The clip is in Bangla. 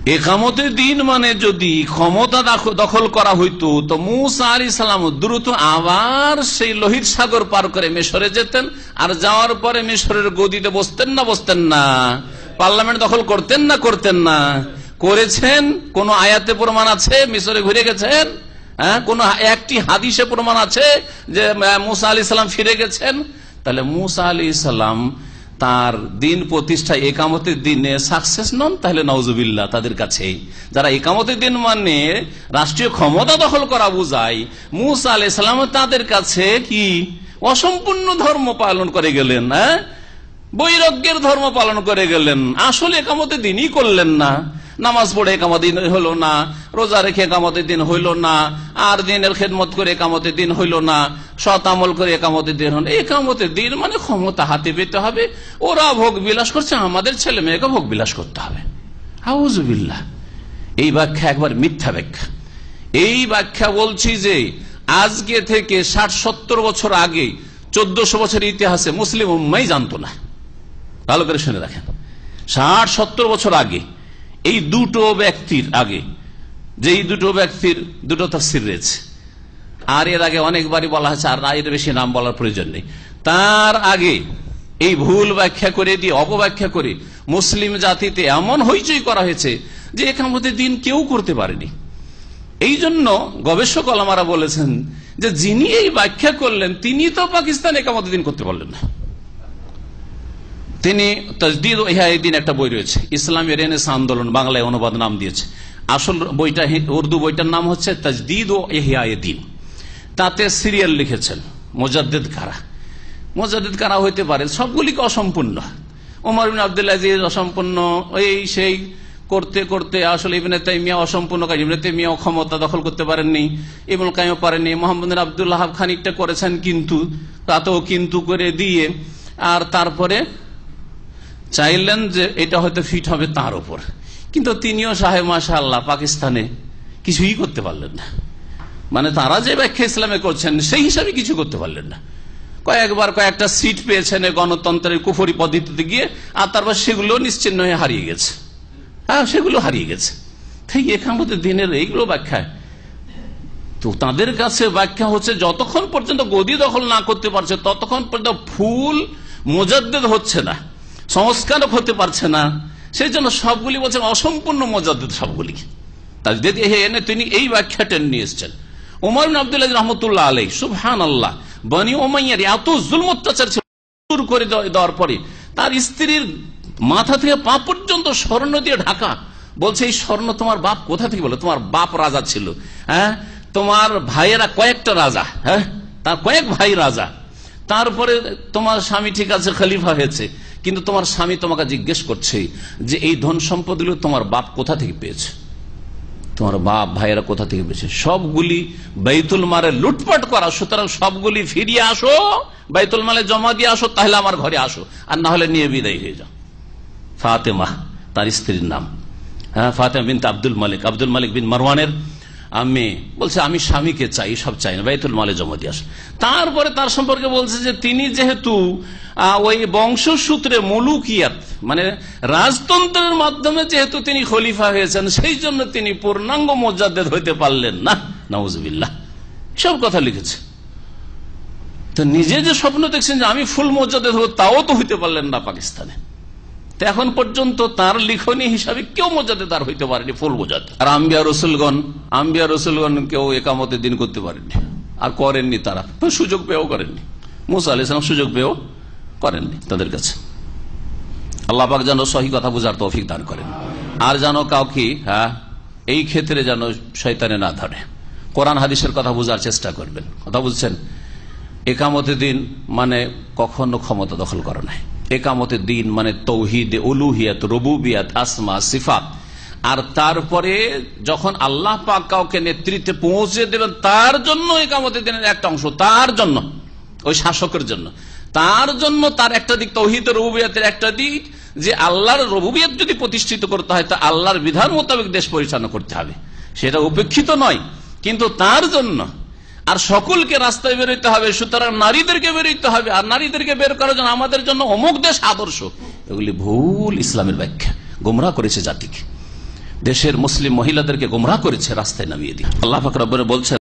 একামতের দিন মানে যদি ক্ষমতা দখল করা হইতো তো মুসা আলাইহিস সালাম দ্রুত আবার সেই লোহিত সাগর পার করে মিশরে যেতেন, আর যাওয়ার পরে মিশরের গদিতে বসতেন না, পার্লামেন্ট দখল করতেন না। করেছেন? কোন আয়াতে প্রমাণ আছে মিশরে ঘুরে গেছেন? কোন একটি হাদিসে প্রমাণ আছে যে মুসা আলাইহিস সালাম ফিরে গেছেন? তাহলে মুসা আলাইহিস সালাম তার দিন প্রতিষ্ঠায় একামতের দিনে সাকসেস নন, তাহলে নাউজুবিল্লাহ তাদের কাছে যারা একামতের দিন মানে রাষ্ট্রীয় ক্ষমতা দখল করা বুঝায়, মুসা আলাইহিস সালাম তাদের কাছে কি অসম্পূর্ণ ধর্ম পালন করে গেলেন, বৈরাগ্যের ধর্ম পালন করে গেলেন, আসলে একামতের দিনই করলেন না। নামাজ পড়ে একামতের দিন হইল না, রোজা রেখে একামতের দিন হইল না, আর দিনের খেদমত করে একামতের দিন হইল না, সৎ আমল করে একামতের দিন হল। একামতের দিন মানে ক্ষমতা হাতে পেতে হবে, ওরা ভোগ বিলাস করছে, আমাদের ছেলে মেয়েকে ভোগ বিলাস করতে হবে। আউযুবিল্লাহ, এই ব্যাখ্যা একবার মিথ্যা ব্যাখ্যা। এই ব্যাখ্যা বলছি যে আজকে থেকে 60-70 বছর আগে 1400 বছরের ইতিহাসে মুসলিম উম্মাই জানতো না। ভালো করে শুনে রাখেন, 60-70 বছর আগে এই দুটো ব্যক্তির আগে, যে এই দুটো ব্যক্তির দুটো তাফসীর রয়েছে, আর এর আগে অনেকবারই বলা হয়েছে, আর এর বেশি নাম বলার প্রয়োজন নেই। তার আগে এই ভুল ব্যাখ্যা করে দিয়ে অপব্যাখ্যা করে মুসলিম জাতিতে এমন হইচই করা হয়েছে যে একামতের দিন কেউ করতে পারেনি। এই জন্য গবেষক ওলামারা বলেছেন যে যিনি এই ব্যাখ্যা করলেন তিনি তো পাকিস্তান একামতের দিন করতে পারলেন না। তিনি তাজদীদ ও ইহয়াউদ্দিন একটা বই রয়েছে, ইসলামী রেনেসাঁ আন্দোলন, বাংলায় অনুবাদ নাম দিয়েছে। আসল বইটা উর্দু বইটার নাম হচ্ছে তাজদীদ ও ইহয়াউদ্দিন। তাতে সিরিয়াল লিখেছেন মুজাদ্দিদ কারা। মুজাদ্দিদ কারা হইতে পারে, সবগুলিকে অসম্পূর্ণ। ওমর ইবনে আব্দুল আজিজ অসম্পূর্ণ, এই সেই করতে করতে আসলে ইবনে তাইমিয়া অসম্পূর্ণ কাজ। ইবনে তাইমিয়া ক্ষমতা দখল করতে পারেননি, ইবনুল কাইয়্যিম পারেননি, মুহাম্মদ বিন আব্দুল ওয়াহাব খানিকটা করেছেন, কিন্তু তাতেও কিন্তু করে দিয়ে আর তারপরে চাইলেন যে এটা হয়তো ফিট হবে তার উপর, কিন্তু তিনিও সাহেব মাশাআল্লাহ পাকিস্তানে কিছুই করতে পারলেন না। মানে তারা যে ব্যাখ্যা ইসলামে করছেন সেই হিসাবে কিছু করতে পারলেন না। কয়েকটা সিট পেয়েছেন গণতন্ত্রের কুফরি পদ্ধতিতে গিয়ে, আর তারপর সেগুলো নিশ্চিহ্ন হয়ে হারিয়ে গেছে। সেগুলো হারিয়ে গেছে। তাই একামতের দিনের এইগুলো ব্যাখ্যা তো তাদের কাছে ব্যাখ্যা হচ্ছে যতক্ষণ পর্যন্ত গদি দখল না করতে পারছে ততক্ষণ পর্যন্ত ফুল মুজাদ্দিদ হচ্ছে না, সংস্কারক হতে পারছে না। সেই জন্য সবগুলি বলছেন অসম্পূর্ণ মুজাদ্দিদ সবগুলি। তাজদীদ এনে তিনি এই ব্যাখ্যাটা নিয়ে এসেছেন। ওমর ইবনে আব্দুল আজিজ রাহমাতুল্লাহ আলাইহি, সুবহানাল্লাহ, বনি উমাইয়ার এত জুলম অত্যাচার ছিল করে দেওয়ার পরে তার স্ত্রীর মাথা থেকে পা পর্যন্ত স্বর্ণ দিয়ে ঢাকা। বলছে এই স্বর্ণ তোমার বাপ কোথা থেকে? বলে তোমার বাপ রাজা ছিল, তোমার ভাইয়েরা কয়েকটা রাজা, তার কয়েক ভাই রাজা, তারপরে তোমার স্বামী ঠিক আছে খলিফা হয়েছে, কিন্তু তোমার স্বামী তোমাকে জিজ্ঞেস করছে যে এই ধন সম্পদগুলো তোমার বাপ কোথা থেকে পেয়েছে, তোমার বাপ ভাইয়েরা কোথা থেকে পেয়েছে? সবগুলি বাইতুল মালে লুটপাট করা, সুতরাং সবগুলি ফিরিয়ে আসো, বাইতুল মালে জমা দিয়ে আসো, তাহলে আমার ঘরে আসো, আর না হলে নিয়ে বিদায় হয়ে যাও। ফাতেমা তার স্ত্রীর নাম, ফাতেমা বিনতে আব্দুল মালিক বিন মারওয়ানের আমি বলছে আমি স্বামীকে চাই, সব চাই না, বাইতুল মালে জমা দিয়ে আসে। তারপরে তার সম্পর্কে বলছে যে তিনি যেহেতু ওই বংশসূত্রে মুলুকিয়াত মানে রাজতন্ত্রের মাধ্যমে যেহেতু তিনি খলিফা হয়েছেন, সেই জন্য তিনি পূর্ণাঙ্গ মুজাদ্দিদ হইতে পারলেন না। নাউজুবিল্লাহ, সব কথা লিখেছে। তো নিজে যে স্বপ্ন দেখছেন যে আমি ফুল মুজাদ্দিদ হব, তাও তো হইতে পারলেন না পাকিস্তানে। এখন পর্যন্ত তার লিখনী হিসাবে কেউ মুজাদ্দিদ আর হইতে পারেনি, ফুল মুজাদ্দিদ। আর আম্বিয়া রসুলগণ কেউ একামতের দিন করতে পারেননি, আর করেননি, তারা সুযোগ পেয়েও করেননি। মুসা আলাইহিস সালাম সুযোগ পেয়েও করেননি তাদের কাছে। আল্লাহ পাক যেন সহি কথা বুঝার তৌফিক দান করেন, আর যেন কাউকে এই ক্ষেত্রে যেন শয়তানে না ধরে। কোরআন হাদিসের কথা বুঝার চেষ্টা করবেন। কথা বুঝছেন? একামতের দিন মানে কখনো ক্ষমতা দখল করা নাই। একামতের দিন মানে তৌহিদ, উলুহিয়াত, রুবুবিয়াত, আসমা, সিফাত। আর তারপরে যখন আল্লাহ পাক কাউকে নেতৃত্বে পৌঁছে দেবেন তার জন্য একামতের দিনের একটা অংশ, তার জন্য, ওই শাসকের জন্য, তার জন্য তার একটা দিক তৌহিদ রুবুবিয়াতের একটা দিক, যে আল্লাহর রুবুবিয়াত যদি প্রতিষ্ঠিত করতে হয় তা আল্লাহর বিধান মোতাবেক দেশ পরিচালনা করতে হবে, সেটা উপেক্ষিত নয়, কিন্তু তার জন্য। আর সকলকে রাস্তায় বেরোতে হবে, সুতরাং নারীদেরকে বেরোতে হবে, আর নারীদেরকে বের করার জন্য আমাদের জন্য অমুক দেশ আদর্শ। এগুলি ভুল ইসলামের ব্যাখ্যা, গোমরাহ করেছে জাতিকে। দেশের মুসলিম মহিলাদেরকে গোমরাহ করেছে, রাস্তায় নামিয়ে দিয়ে। আল্লাহ পাক রব্বুল বলছেন